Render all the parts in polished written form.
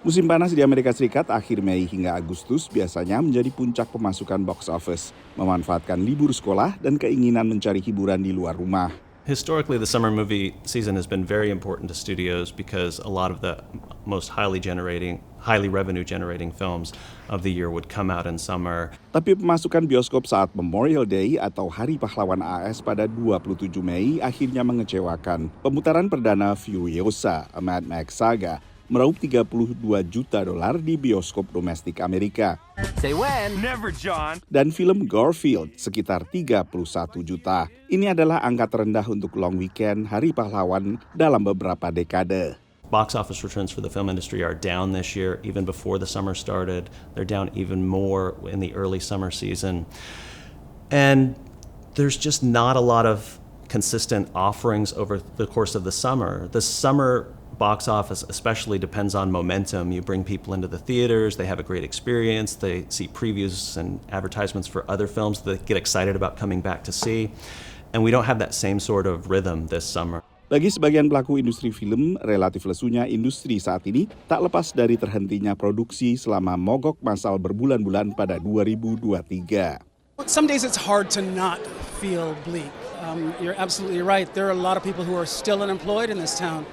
Musim panas di Amerika Serikat akhir Mei hingga Agustus biasanya menjadi puncak pemasukan box office, memanfaatkan libur sekolah dan keinginan mencari hiburan di luar rumah. Historically, the summer movie season has been very important to studios because a lot of the most highly revenue generating films of the year would come out in summer. Tapi pemasukan bioskop saat Memorial Day atau Hari Pahlawan AS pada 27 Mei akhirnya mengecewakan. Pemutaran perdana Furiosa, A Mad Max Saga, meraup $32 juta di bioskop domestik Amerika. Say when? Never, John. Dan film Garfield sekitar 31 juta. Ini adalah angka terendah untuk long weekend Hari Pahlawan dalam beberapa dekade. Box office returns for the film industry are down this year, even before the summer started. They're down even more in the early summer season. And there's just not a lot of consistent offerings over the course of the summer. The summer box office especially depends on momentum. You bring people into the theaters, they have a great experience, they see previews and advertisements for other films that they get excited about coming back to see. And we don't have that same sort of rhythm this summer. Bagi sebagian pelaku industri film, relatif lesunya industri saat ini tak lepas dari terhentinya produksi selama mogok massal berbulan-bulan pada 2023. Some days it's hard to not feel bleak. You're absolutely right. There are a lot of people who are still unemployed in this town.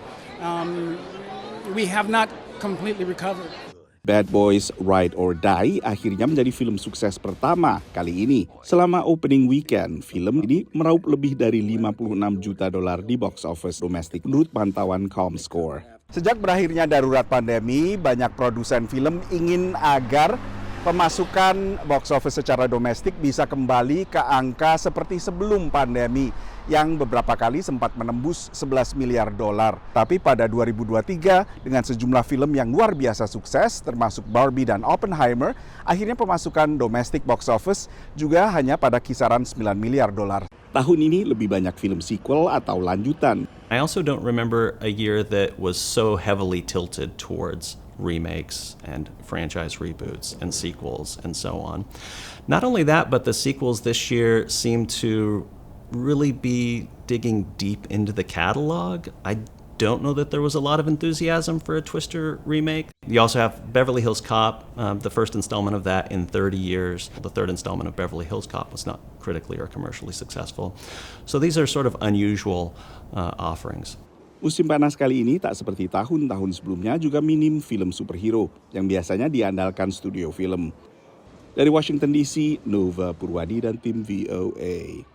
We have not completely recovered. Bad Boys Ride or Die akhirnya menjadi film sukses pertama kali ini. Selama opening weekend, film ini meraup lebih dari $56 juta di box office domestik menurut pantauan Comscore. Sejak berakhirnya darurat pandemi, banyak produsen film ingin agar pemasukan box office secara domestik bisa kembali ke angka seperti sebelum pandemi yang beberapa kali sempat menembus $11 miliar. Tapi pada 2023 dengan sejumlah film yang luar biasa sukses termasuk Barbie dan Oppenheimer, akhirnya pemasukan domestik box office juga hanya pada kisaran $9 miliar. Tahun ini lebih banyak film sequel atau lanjutan. I also don't remember a year that was so heavily tilted towards remakes and franchise reboots and sequels and so on. Not only that, but the sequels this year seem to really be digging deep into the catalog. I don't know that there was a lot of enthusiasm for a Twister remake. You also have Beverly Hills Cop, the first installment of that in 30 years. The third installment of Beverly Hills Cop was not critically or commercially successful. So these are sort of unusual offerings. Musim panas kali ini tak seperti tahun-tahun sebelumnya juga minim film superhero yang biasanya diandalkan studio film. Dari Washington DC, Nova Purwadi dan tim VOA.